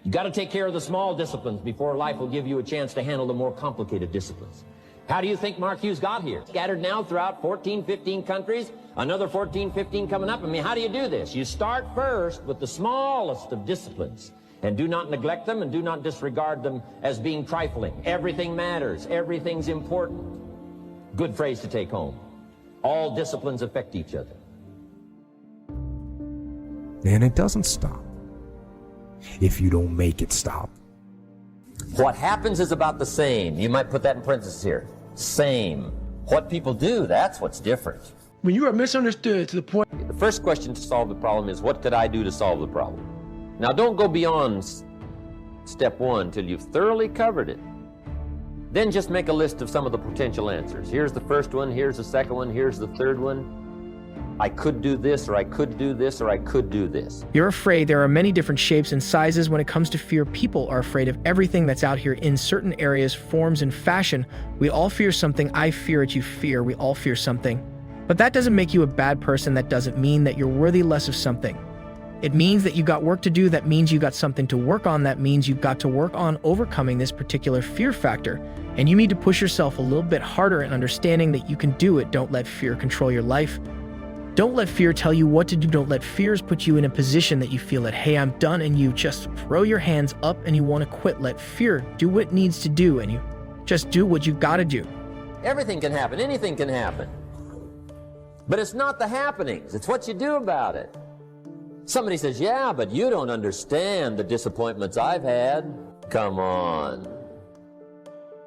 You got to take care of the small disciplines before life will give you a chance to handle the more complicated disciplines. How do you think Mark Hughes got here? Scattered now throughout 14, 15 countries, another 14, 15 coming up. I mean, how do you do this? You start first with the smallest of disciplines, and do not neglect them and do not disregard them as being trifling. Everything matters. Everything's important. Good phrase to take home. All disciplines affect each other. And it doesn't stop if you don't make it stop. What happens is about the same. You might put that in parentheses here. Same. What people do, that's what's different. When you are misunderstood to the point... The first question to solve the problem is, what could I do to solve the problem? Now, don't go beyond step one till you've thoroughly covered it. Then just make a list of some of the potential answers. Here's the first one, here's the second one, here's the third one. I could do this, or I could do this, or I could do this. You're afraid. There are many different shapes and sizes. When it comes to fear, people are afraid of everything that's out here in certain areas, forms, and fashion. We all fear something. I fear it, you fear. We all fear something. But that doesn't make you a bad person. That doesn't mean that you're worthy less of something. It means that you got work to do. That means you got something to work on. That means you've got to work on overcoming this particular fear factor. And you need to push yourself a little bit harder in understanding that you can do it. Don't let fear control your life. Don't let fear tell you what to do. Don't let fears put you in a position that you feel that, hey, I'm done, and you just throw your hands up and you want to quit. Let fear do what it needs to do, and you just do what you got to do. Everything can happen. Anything can happen. But it's not the happenings. It's what you do about it. Somebody says, yeah, but you don't understand the disappointments I've had. Come on.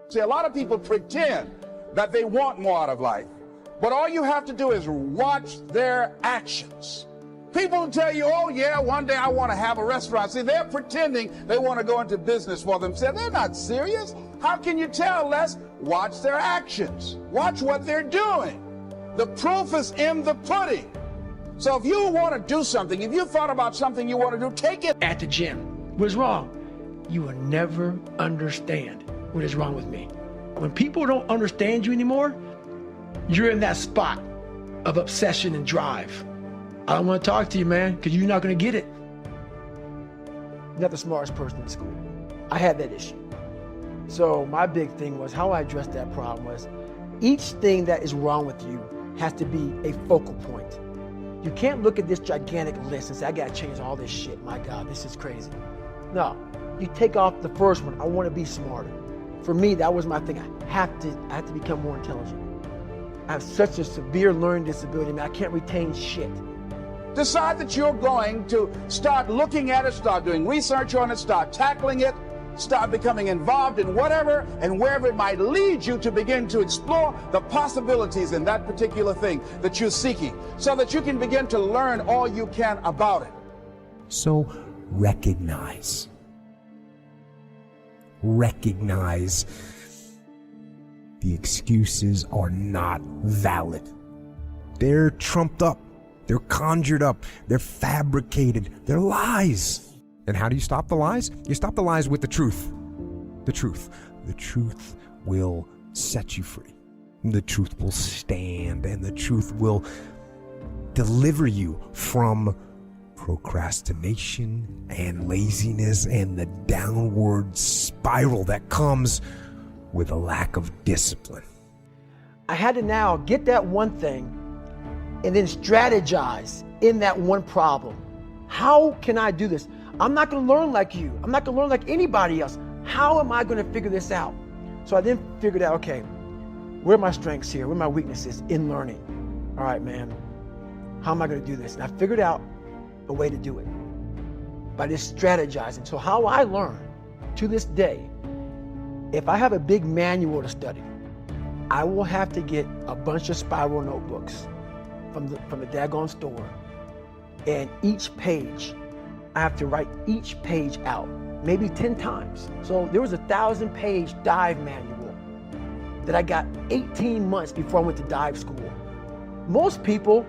See, a lot of people pretend that they want more out of life. But all you have to do is watch their actions. People tell you, oh yeah, one day I want to have a restaurant. See, they're pretending they want to go into business for themselves. They're not serious. How can you tell, Les? Watch their actions. Watch what they're doing. The proof is in the pudding. So if you want to do something, if you thought about something you want to do, take it. At the gym. What's wrong? You will never understand what is wrong with me. When people don't understand you anymore, you're in that spot of obsession and drive. I don't want to talk to you, man, because you're not going to get it. Not the smartest person in school. I had that issue. So my big thing was how I addressed that problem was each thing that is wrong with you has to be a focal point. You can't look at this gigantic list and say, I got to change all this shit. My God, this is crazy. No, you take off the first one. I want to be smarter. For me, that was my thing. I have to become more intelligent. I have such a severe learning disability, man. I can't retain shit. Decide that you're going to start looking at it, start doing research on it, start tackling it, start becoming involved in whatever and wherever it might lead you to begin to explore the possibilities in that particular thing that you're seeking so that you can begin to learn all you can about it. So recognize. Recognize the excuses are not valid. They're trumped up. They're conjured up. They're fabricated. They're lies. And how do you stop the lies? You stop the lies with the truth. The truth. The truth will set you free. The truth will stand, and the truth will deliver you from procrastination and laziness and the downward spiral that comes with a lack of discipline. I had to now get that one thing and then strategize in that one problem. How can I do this? I'm not going to learn like you. I'm not going to learn like anybody else. How am I going to figure this out? So I then figured out, okay, where are my strengths here? Where are my weaknesses in learning? All right, man, how am I going to do this? And I figured out a way to do it by just strategizing. So how I learn to this day, if I have a big manual to study, I will have to get a bunch of spiral notebooks from the daggone store, and each page, I have to write each page out, maybe 10 times. So there was a 1,000-page dive manual that I got 18 months before I went to dive school. Most people,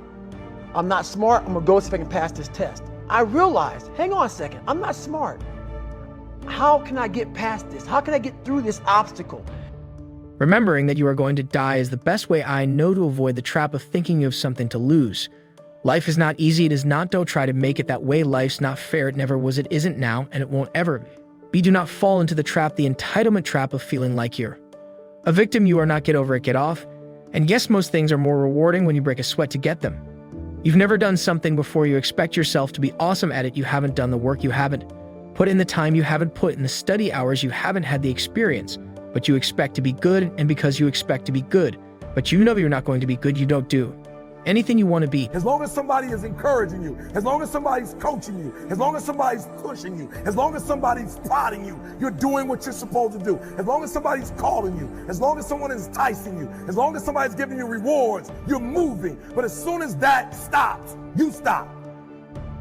I'm not smart, I'm gonna go see if I can pass this test. I realized, hang on a second, I'm not smart. How can I get past this? How can I get through this obstacle? Remembering that you are going to die is the best way I know to avoid the trap of thinking you have something to lose. Life is not easy. It is not. Don't try to make it that way. Life's not fair. It never was. It isn't now, and it won't ever be. Do not fall into the trap, the entitlement trap of feeling like you're a victim. You are not. Get over it. Get off. And yes, most things are more rewarding when you break a sweat to get them. You've never done something before. You expect yourself to be awesome at it. You haven't done the work. You haven't put in the time. You haven't put in the study hours. You haven't had the experience. But you expect to be good, and because you expect to be good, but you know you're not going to be good, you don't do anything you want to be. As long as somebody is encouraging you, as long as somebody's coaching you, as long as somebody's pushing you, as long as somebody's prodding you, you're doing what you're supposed to do. As long as somebody's calling you, as long as someone is enticing you, as long as somebody's giving you rewards, you're moving. But as soon as that stops, you stop.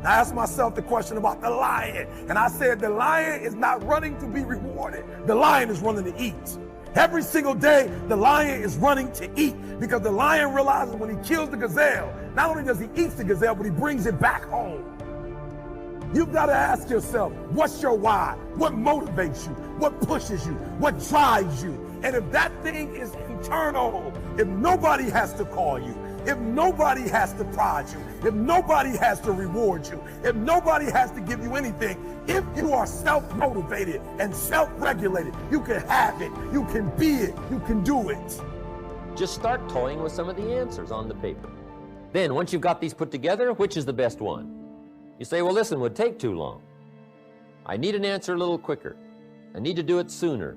I asked myself the question about the lion, and I said the lion is not running to be rewarded. The lion is running to eat. Every single day, the lion is running to eat because the lion realizes when he kills the gazelle, not only does he eat the gazelle, but he brings it back home. You've got to ask yourself, what's your why? What motivates you? What pushes you? What drives you? And if that thing is internal, if nobody has to call you, if nobody has to prod you, if nobody has to reward you, if nobody has to give you anything, if you are self-motivated and self-regulated, you can have it, you can be it, you can do it. Just start toying with some of the answers on the paper. Then, once you've got these put together, which is the best one? You say, well, this one would take too long. I need an answer a little quicker. I need to do it sooner.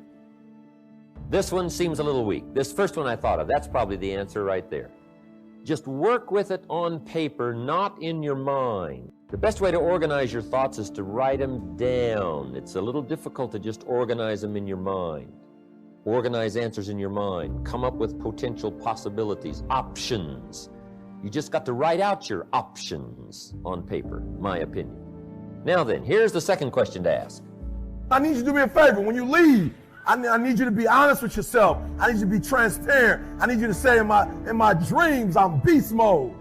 This one seems a little weak. This first one I thought of, that's probably the answer right there. Just work with it on paper, not in your mind. The best way to organize your thoughts is to write them down. It's a little difficult to just organize them in your mind. Organize answers in your mind. Come up with potential possibilities, options. You just got to write out your options on paper, my opinion. Now then, here's the second question to ask. I need you to do me a favor. When you leave, I need you to be honest with yourself. I need you to be transparent. I need you to say in my dreams, I'm beast mode.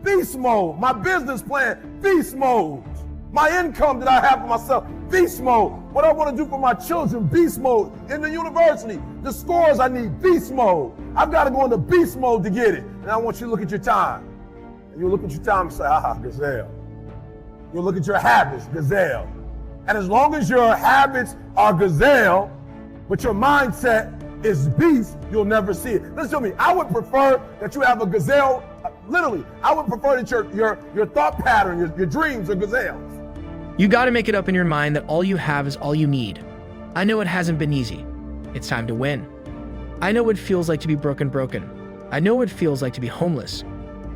Beast mode. My business plan, beast mode. My income that I have for myself, beast mode. What I want to do for my children, beast mode. In the university, the scores I need, beast mode. I've got to go into beast mode to get it. And I want you to look at your time. And you look at your time and say, gazelle. You look at your habits, gazelle. And as long as your habits are gazelle, but your mindset is beast, you'll never see it. Listen to me, I would prefer that you have a gazelle, literally, I would prefer that your thought pattern, your dreams are gazelles. You got to make it up in your mind that all you have is all you need. I know it hasn't been easy. It's time to win. I know what it feels like to be broken. I know what it feels like to be homeless.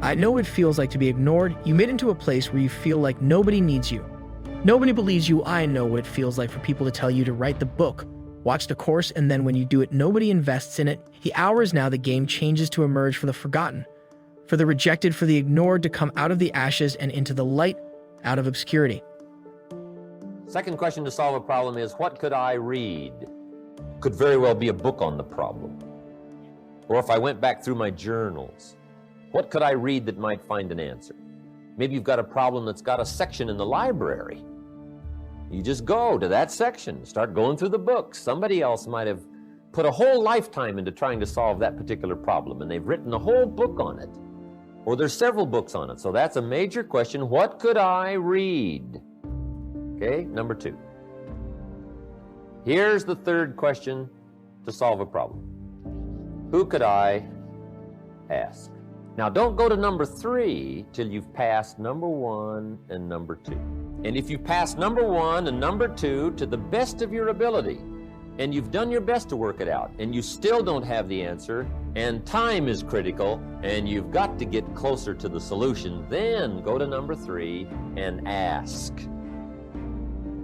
I know what it feels like to be ignored. You made it into a place where you feel like nobody needs you. Nobody believes you. I know what it feels like for people to tell you to write the book, watch the course, and then when you do it, nobody invests in it. The hour is now. The game changes to emerge for the forgotten, for the rejected, for the ignored, to come out of the ashes and into the light, out of obscurity. Second question to solve a problem is, what could I read? Could very well be a book on the problem. Or if I went back through my journals, what could I read that might find an answer? Maybe you've got a problem that's got a section in the library. You just go to that section, start going through the books. Somebody else might have put a whole lifetime into trying to solve that particular problem, and they've written a whole book on it. Or there's several books on it. So that's a major question. What could I read? Okay, number 2. Here's the third question to solve a problem. Who could I ask? Now, don't go to number 3 till you've passed number 1 and number 2. And if you pass number 1 and number 2 to the best of your ability, and you've done your best to work it out, and you still don't have the answer, and time is critical, and you've got to get closer to the solution, then go to number 3 and ask.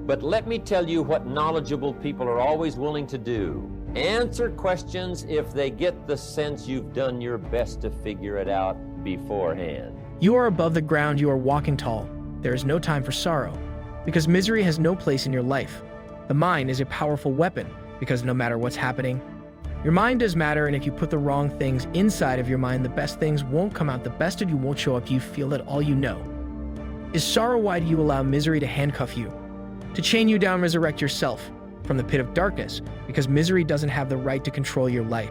But let me tell you what knowledgeable people are always willing to do. Answer questions if they get the sense you've done your best to figure it out beforehand. You are above the ground. You are walking tall. There is no time for sorrow, because misery has no place in your life. The mind is a powerful weapon, because no matter what's happening, your mind does matter, and if you put the wrong things inside of your mind, the best things won't come out. The best of you won't show up. You feel that all you know is sorrow. Why do you allow misery to handcuff you, to chain you down, resurrect yourself from the pit of darkness? Because misery doesn't have the right to control your life.